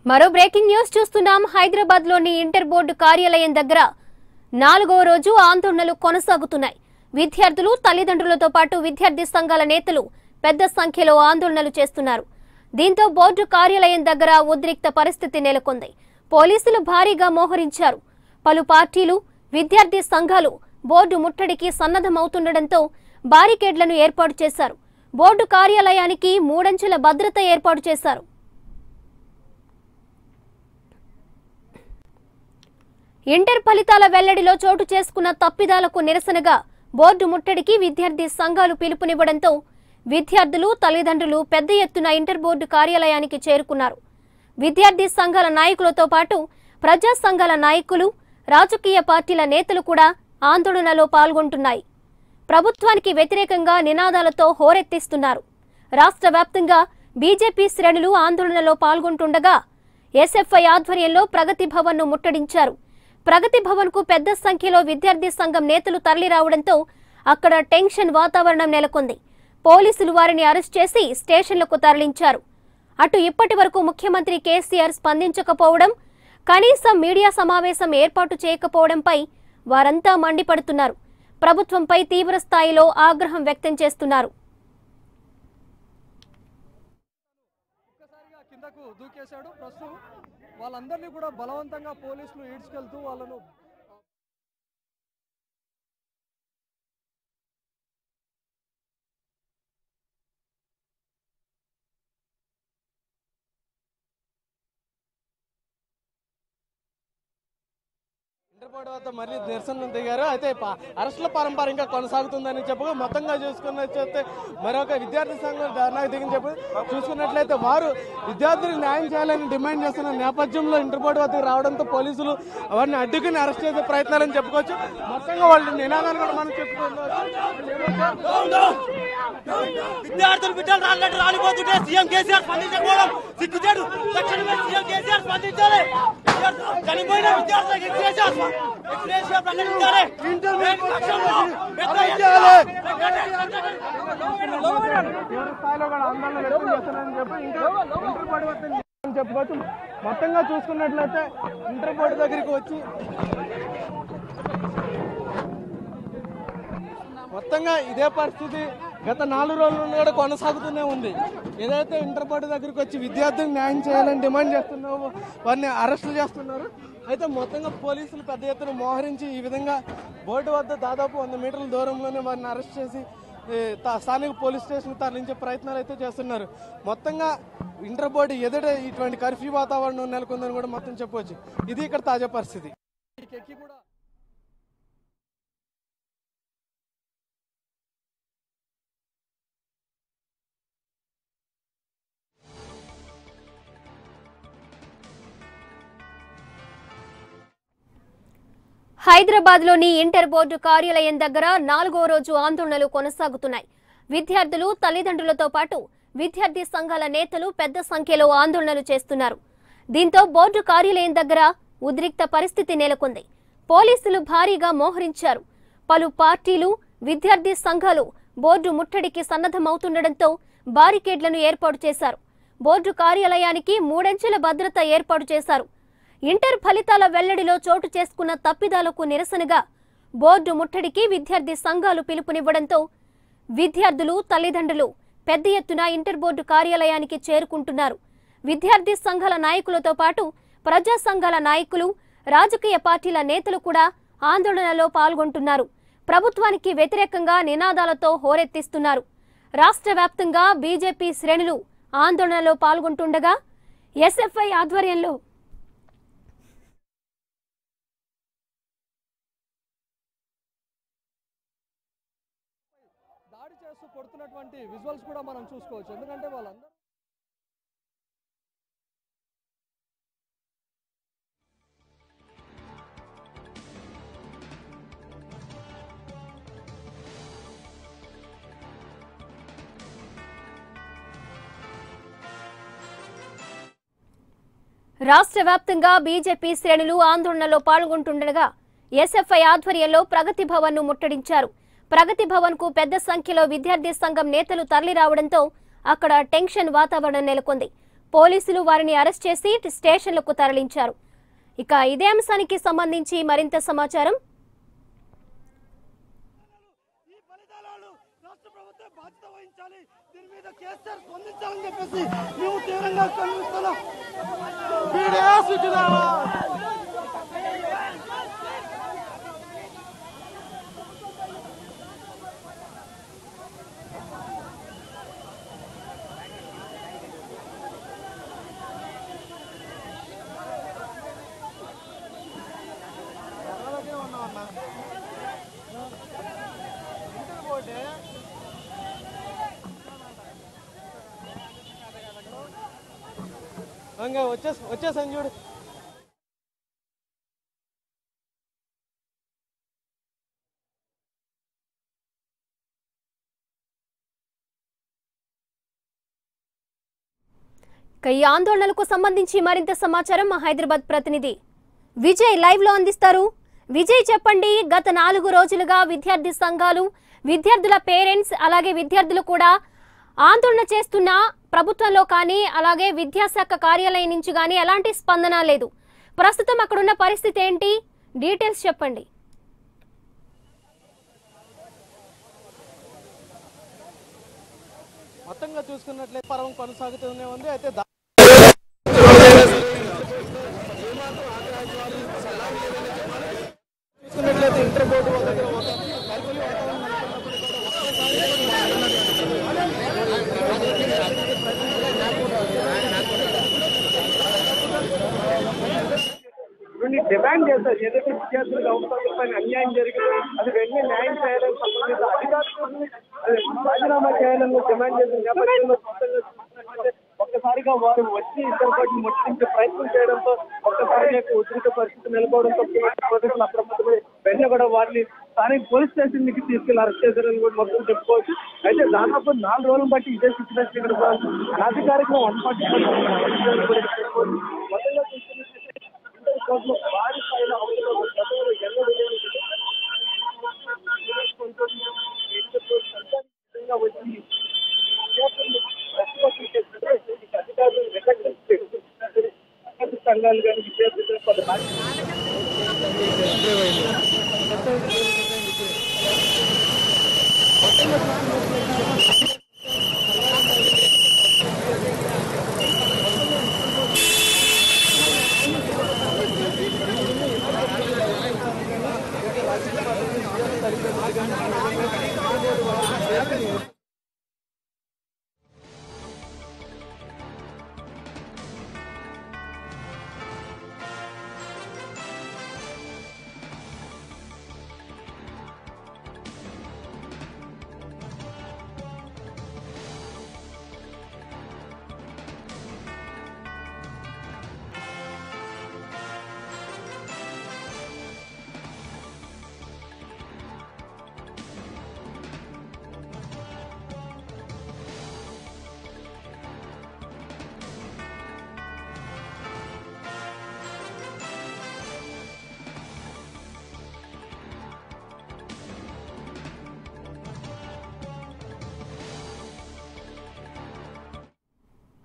మరో breaking news చూస్తున్నాం. హైదరాబాద్ లోని ఇంటర్ బోర్డు కార్యాలయం దగ్గర 4వ రోజు ఆందోళనలు కొనసాగుతున్నాయి. విద్యార్థులు, తల్లిదండ్రులతో పాటు విద్యార్థి సంఘాల నేతలు పెద్ద సంఖ్యలో ఆందోళనలు చేస్తున్నారు. దీంతో బోర్డు కార్యాలయం దగ్గర ఉద్రిక్త పరిస్థితి నెలకొంది. పోలీసులు భారీగా మోహరించారు. పలు పార్టీలు, విద్యార్థి సంఘాలు బోర్డు ముట్టడికి సన్నద్ధమవుతుండటంతో బారికేడ్లను ఏర్పాటు చేశారు. బోర్డు కార్యాలయానికి 3 అంచెల భద్రత ఏర్పాటు చేశారు. ఇంటర్ ఫలితాల వెల్లడిలో చోటు చేసుకున్న తప్పిదాలకు నిరసనగా బోర్డు ముట్టడికి విద్యార్థి సంఘాలు పిలుపునివ్వడంతో విద్యార్థులు, తల్లిదండ్రులు పెద్ద ఎత్తున ఇంటర్ బోర్డు కార్యాలయానికి చేరుకున్నారు. విద్యార్థి సంఘాల నాయకులతో పాటు ప్రజా సంఘాల నాయకులు, రాజకీయ పార్టీల నేతలు కూడా ఆందోళనలో పాల్గొంటున్నాయి. ప్రభుత్వానికి వ్యతిరేకంగా నినాదాలతో హోరెత్తిస్తున్నారు. రాష్ట్ర వ్యాప్తంగా బీజేపీ శ్రేణులు ఆందోళనలో పాల్గొంటుండగా ఎస్ఎఫ్ఐ ఆధ్వర్యంలో ప్రగతి భవన్ను ముట్టడించారు. ప్రగతి భవన్కు పెద్ద సంఖ్యలో విద్యార్థి సంఘం నేతలు తరలిరావడంతో అక్కడ టెన్షన్ వాతావరణం నెలకొంది. పోలీసులు వారిని అరెస్ట్ చేసి స్టేషన్లకు తరలించారు. అటు ఇప్పటి వరకు ముఖ్యమంత్రి కేసీఆర్ స్పందించకపోవడం, కనీసం మీడియా సమావేశం ఏర్పాటు చేయకపోవడంపై వారంతా మండిపడుతున్నారు. ప్రభుత్వంపై తీవ్ర స్థాయిలో ఆగ్రహం వ్యక్తం చేస్తున్నారు. కిందకు దూకేశాడు. ప్రస్తుతం వాళ్ళందరినీ కూడా బలవంతంగా పోలీసులు ఈడ్చుకెళ్తూ వాళ్ళను ఇంటర్బోర్డు వద్ద మళ్ళీ నిరసనలు దిగారు. అయితే అరెస్టుల పరంపర ఇంకా కొనసాగుతుందని చెప్పగా మొత్తంగా చూసుకున్నట్లయితే మరొక విద్యార్థి సంఘం ధర్నాకు దిగని చెప్పి చూసుకున్నట్లయితే వారు విద్యార్థులకు న్యాయం చేయాలని డిమాండ్ చేస్తున్న నేపథ్యంలో ఇంటర్బోర్డు వద్దకు రావడంతో పోలీసులు వారిని అడ్డుకుని అరెస్ట్ చేసే ప్రయత్నాలని చెప్పుకోవచ్చు. మొత్తంగా వాళ్ళ నినాదాన్ని కూడా మనం చెప్పుకోవచ్చు. విద్యార్థులు బిడ్డలు రాళ్ళట్టు రాలిపోతుంటే సీఎం కేసీఆర్ స్పందించకపోవడం సిగ్గుచేటు. తక్షణమే సీఎం కేసీఆర్ స్పందించాలి. చనిపోయిన విద్యార్థులకు ఎక్స్గ్రేషియా ప్రకటించాలి. చెప్పుకోవచ్చు. మొత్తంగా చూసుకున్నట్లయితే ఇంటర్ బోర్డు దగ్గరికి వచ్చి మొత్తంగా ఇదే పరిస్థితి గత 4 రోజుల నుండి కూడా కొనసాగుతూనే ఉంది. ఏదైతే ఇంటర్ బోర్డు దగ్గరికి వచ్చి విద్యార్థులకు న్యాయం చేయాలని డిమాండ్ చేస్తున్నారో వారిని అరెస్టులు చేస్తున్నారు. అయితే మొత్తంగా పోలీసులు పెద్ద ఎత్తున మోహరించి ఈ విధంగా బోర్డు వద్ద దాదాపు 100 మీటర్ల దూరంలోనే వారిని అరెస్ట్ చేసి స్థానిక పోలీస్ స్టేషన్ తరలించే ప్రయత్నాలు అయితే చేస్తున్నారు. మొత్తంగా ఇంటర్ బోర్డు ఎదుట ఇటువంటి కర్ఫ్యూ వాతావరణం నెలకొందని కూడా మొత్తం చెప్పవచ్చు. ఇది ఇక్కడ తాజా పరిస్థితి. హైదరాబాద్ లోని ఇంటర్ బోర్డు కార్యాలయం దగ్గర 4వ రోజు ఆందోళనలు కొనసాగుతున్నాయి. విద్యార్థులు, తల్లిదండ్రులతో పాటు విద్యార్థి సంఘాల నేతలు పెద్ద సంఖ్యలో ఆందోళనలు చేస్తున్నారు. దీంతో బోర్డు కార్యాలయం దగ్గర ఉద్రిక్త పరిస్థితి నెలకొంది. పోలీసులు భారీగా మోహరించారు. పలు పార్టీలు, విద్యార్థి సంఘాలు బోర్డు ముట్టడికి సన్నద్ధమవుతుండటంతో బారికేడ్లను ఏర్పాటు చేశారు. బోర్డు కార్యాలయానికి 3 అంచెల భద్రత ఏర్పాటు చేశారు. ఇంటర్ ఫలితాల వెల్లడిలో చోటు చేసుకున్న తప్పిదాలకు నిరసనగా బోర్డు ముట్టడికి విద్యార్థి సంఘాలు పిలుపునివ్వడంతో విద్యార్థులు, తల్లిదండ్రులు పెద్ద ఎత్తున ఇంటర్ బోర్డు కార్యాలయానికి చేరుకుంటున్నారు. విద్యార్థి సంఘాల నాయకులతో పాటు ప్రజా సంఘాల నాయకులు, రాజకీయ పార్టీల నేతలు కూడా ఆందోళనలో పాల్గొంటున్నారు. ప్రభుత్వానికి వ్యతిరేకంగా నినాదాలతో హోరెత్తిస్తున్నారు. రాష్ట్ర వ్యాప్తంగా బీజేపీ శ్రేణులు ఆందోళనలో పాల్గొంటుండగా ఎస్ఎఫ్ఐ ఆధ్వర్యంలో దాడి చేస్తూ కొడుతున్నటువంటి విజువల్స్ కూడా మనం చూసుకోవచ్చు. ఎందుకంటే వాళ్ళందరూ రాష్ట్ర వ్యాప్తంగా బీజేపీ శ్రేణులు ఆందోళనలో పాల్గొంటుండగా ఎస్ఎఫ్ఐ ఆధ్వర్యంలో ప్రగతి భవన్ను ముట్టడించారు. ప్రగతి భవన్కు పెద్ద సంఖ్యలో విద్యార్థి సంఘం నేతలు తరలిరావడంతో అక్కడ టెన్షన్ వాతావరణం నెలకొంది. పోలీసులు వారిని అరెస్ట్ చేసి స్టేషన్లకు తరలించారు. ఇక ఇదే అంశానికి సంబంధించి మరింత సమాచారం. వచ్చేసాను చూడు. ఈ ఆందోళనలకు సంబంధించి మరింత సమాచారం మా హైదరాబాద్ ప్రతినిధి విజయ్ లైవ్ లో అందిస్తారు. విజయ్ చెప్పండి, గత 4 రోజులుగా విద్యార్థి సంఘాలు, విద్యార్థుల పేరెంట్స్ అలాగే విద్యార్థులు కూడా ఆందోళన చేస్తున్న ప్రభుత్వంలో కానీ అలాగే విద్యాశాఖ కార్యాలయం నుంచి కానీ ఎలాంటి స్పందన లేదు. ప్రస్తుతం అక్కడున్న పరిస్థితి ఏంటి, డీటెయిల్స్ చెప్పండి. మొత్తంగా చూసుకున్నట్లయితే పర్వం కొనసాగుతూనే ఉంది. అయితే చూసుకున్నట్లయితే ఇంటర్ బోర్డు దగ్గర డిమాండ్ చేస్తారు. ఏదైతే విద్యార్థులకు అవసరాల పైన అన్యాయం జరిగిందో అది వెంటనే న్యాయం చేయాలని సంబంధిత అధికారులు రాజీనామా చేయాలని డిమాండ్ చేసిన నేపథ్యంలో ఒక్కసారిగా వారు వచ్చి ఇద్దరు పాటు ముట్టించే ప్రయత్నం చేయడంతో ఒక్కసారిగా ఉద్రిక్త పరిస్థితి నెలకోవడంతో పోలీసులు అప్రమత్తమై వెంటనే కూడా వారిని స్థానిక పోలీస్ స్టేషన్ కి తీసుకెళ్లి అరెస్ట్ చేశారని కూడా మొత్తం చెప్పుకోవచ్చు. అయితే దాదాపు 4 రోజుల బట్టి ఇదే సిచ్యువేషన్ ఇక్కడ అధికారికంగా 140 మొత్తంగా చూసుకున్నట్లయితే భారీ స్థాయిలో గతంలో ఎన్నడూ వచ్చి అధికారులు సంఘాలు కానీ విద్యార్థులు కొంత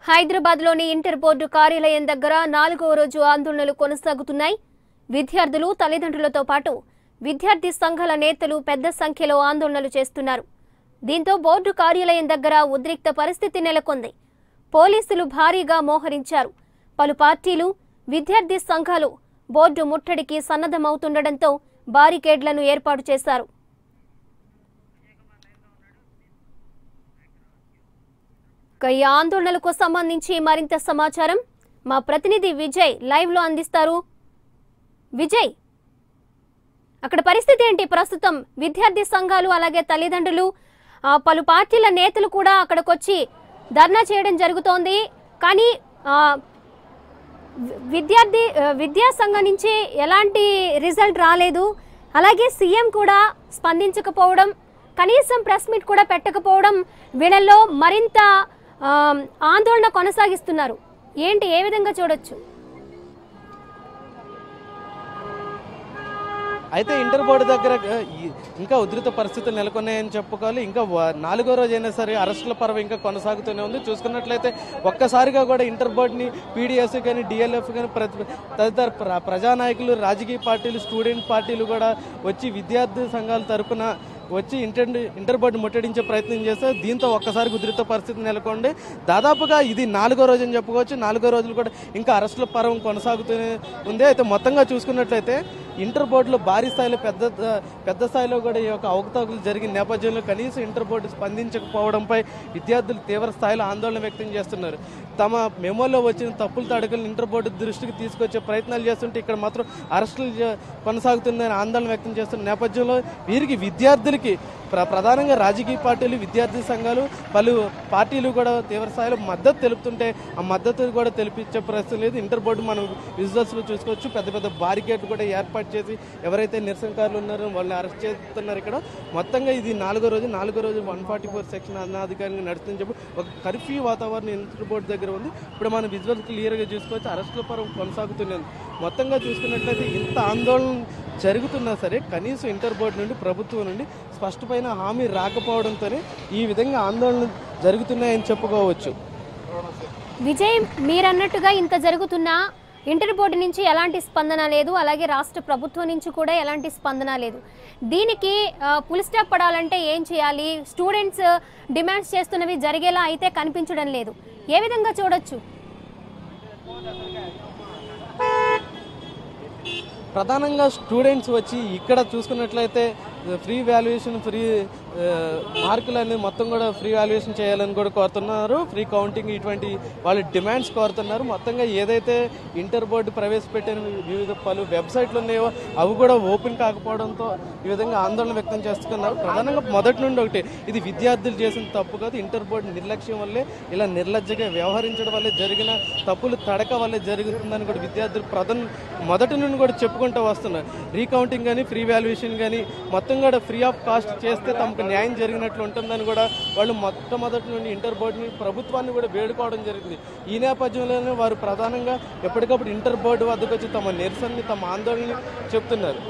హైదరాబాద్లోని ఇంటర్ బోర్డు కార్యాలయం దగ్గర 4వ రోజు ఆందోళనలు కొనసాగుతున్నాయి. విద్యార్థులు, తల్లిదండ్రులతో పాటు విద్యార్థి సంఘాల నేతలు పెద్ద సంఖ్యలో ఆందోళనలు చేస్తున్నారు. దీంతో బోర్డు కార్యాలయం దగ్గర ఉద్రిక్త పరిస్థితి నెలకొంది. పోలీసులు భారీగా మోహరించారు. పలు పార్టీలు, విద్యార్థి సంఘాలు బోర్డు ముట్టడికి సన్నద్ధమవుతుండటంతో బారికేడ్లను ఏర్పాటు చేశారు. ఈ ఆందోళనలకు సంబంధించి మరింత సమాచారం మా ప్రతినిధి విజయ్ లైవ్ లో అందిస్తారు. విజయ్, అక్కడ పరిస్థితి ఏంటి? ప్రస్తుతం విద్యార్థి సంఘాలు అలాగే తల్లిదండ్రులు, పలు పార్టీల నేతలు కూడా అక్కడికి వచ్చి ధర్నా చేయడం జరుగుతోంది. కానీ విద్యా సంఘం నుంచి ఎలాంటి రిజల్ట్ రాలేదు. అలాగే సీఎం కూడా స్పందించకపోవడం, కనీసం ప్రెస్ మీట్ కూడా పెట్టకపోవడం వీళ్ళల్లో మరింత ఆందోళన కొనసాగిస్తున్నారు. ఏంటి, ఏ విధంగా చూడొచ్చు? అయితే ఇంటర్ బోర్డు దగ్గర ఇంకా ఉధృత పరిస్థితులు నెలకొన్నాయని చెప్పుకోవాలి. ఇంకా 4వ రోజు అయినా సరే అరెస్టుల పర్వ ఇంకా కొనసాగుతూనే ఉంది. చూసుకున్నట్లయితే ఒక్కసారిగా కూడా ఇంటర్ బోర్డుని పీడిఎస్ కానీ డిఎల్ఎఫ్ కానీ తదితర ప్రజానాయకులు, రాజకీయ పార్టీలు, స్టూడెంట్ పార్టీలు కూడా వచ్చి విద్యార్థి సంఘాల తరపున వచ్చి ఇంటర్ బోర్డు ముట్టడించే ప్రయత్నం చేస్తే దీంతో ఒక్కసారి ఉధృత పరిస్థితి నెలకొంది. దాదాపుగా ఇది 4వ రోజు అని చెప్పుకోవచ్చు. 4వ రోజులు కూడా ఇంకా అరెస్టుల పర్వం కొనసాగుతూనే ఉంది. అయితే మొత్తంగా చూసుకున్నట్లయితే ఇంటర్ బోర్డులో భారీ స్థాయిలో పెద్ద స్థాయిలో కూడా ఈ యొక్క అవకతవకలు జరిగిన నేపథ్యంలో కనీసం ఇంటర్ బోర్డు స్పందించకపోవడంపై విద్యార్థులు తీవ్ర స్థాయిలో ఆందోళన వ్యక్తం చేస్తున్నారు. తమ మెమోలో వచ్చిన తప్పుల తడకలు ఇంటర్ బోర్డు దృష్టికి తీసుకొచ్చే ప్రయత్నాలు చేస్తుంటే ఇక్కడ మాత్రం అరెస్టులు కొనసాగుతుందని ఆందోళన వ్యక్తం చేస్తున్న నేపథ్యంలో వీరికి విద్యార్థులకి ప్రధానంగా రాజకీయ పార్టీలు, విద్యార్థి సంఘాలు, పలు పార్టీలు కూడా తీవ్ర స్థాయిలో మద్దతు తెలుపుతుంటే ఆ మద్దతు కూడా తెలిపించే పరిస్థితి లేదు. ఇంటర్ బోర్డు మనం విజువల్స్లో చూసుకోవచ్చు. పెద్ద భారీగేట్లు కూడా ఏర్పాటు చేసి ఎవరైతే నిరసనకారులు ఉన్నారో వాళ్ళని అరెస్ట్ చేస్తున్నారు. ఇక్కడ మొత్తంగా ఇది 4వ రోజు 144 సెక్షన్ అనాధికారంగా నడుస్తుందని చెప్పి ఒక కర్ఫ్యూ వాతావరణం ఇంటర్ బోర్డు దగ్గర ఉంది. ఇప్పుడు మనం విజువల్స్ క్లియర్గా చూసుకోవచ్చు. అరెస్టుల పర్వం కొనసాగుతున్నది. మొత్తంగా చూసుకున్నట్లయితే ఇంత ఆందోళన జరుగుతున్నా సరే కనీసం ఇంటర్ బోర్డు నుండి, ప్రభుత్వం నుండి స్పష్టమైన హామీ రాకపోవడంతోనే ఈ విధంగా ఆందోళనలు జరుగుతున్నాయని చెప్పుకోవచ్చు. విజయ్, మీరన్నట్టుగా ఇంత జరుగుతున్నా ఇంటర్ బోర్డు నుంచి ఎలాంటి స్పందన లేదు, అలాగే రాష్ట్ర ప్రభుత్వం నుంచి కూడా ఎలాంటి స్పందన లేదు. దీనికి ఫుల్ స్టాప్ పడాలంటే ఏం చేయాలి? స్టూడెంట్స్ డిమాండ్స్ చేస్తున్నవి జరిగేలా అయితే కనిపించడం లేదు. ఏ విధంగా చూడొచ్చు? ప్రధానంగా స్టూడెంట్స్ వచ్చి ఇక్కడ చూసుకున్నట్లయితే ఫ్రీ వాల్యుయేషన్, ఫ్రీ మార్కులు అనేది మొత్తం కూడా ఫ్రీ వాల్యుయేషన్ చేయాలని కూడా కోరుతున్నారు. ఫ్రీ కౌంటింగ్ ఇటువంటి వాళ్ళు డిమాండ్స్ కోరుతున్నారు. మొత్తంగా ఏదైతే ఇంటర్ బోర్డు ప్రవేశపెట్టిన వివిధ పలు వెబ్సైట్లు ఉన్నాయో అవి కూడా ఓపెన్ కాకపోవడంతో ఈ విధంగా ఆందోళన వ్యక్తం చేస్తున్నారు. ప్రధానంగా మొదటి నుండి ఒకటి, ఇది విద్యార్థులు చేసిన తప్పు కాదు, ఇంటర్ బోర్డు నిర్లక్ష్యం వల్లే, ఇలా నిర్లజ్జగా వ్యవహరించడం వల్లే జరిగిన తప్పులు తడక వల్లే జరుగుతుందని కూడా విద్యార్థులు మొదటి నుండి కూడా చెప్పుకుంటూ వస్తున్నారు. రీకౌంటింగ్ కానీ, ఫ్రీ వాల్యుయేషన్ కానీ మొత్తం కూడా ఫ్రీ ఆఫ్ కాస్ట్ చేస్తే తమకు న్యాయం జరిగినట్లు ఉంటుందని కూడా వాళ్ళు మొట్టమొదటి నుండి ఇంటర్ బోర్డుని, ప్రభుత్వాన్ని కూడా వేడుకోవడం జరిగింది. ఈ నేపథ్యంలోనే వారు ప్రధానంగా ఎప్పటికప్పుడు ఇంటర్ బోర్డు వద్దకు వచ్చి తమ నిరసనని, తమ ఆందోళనని చెప్తున్నారు.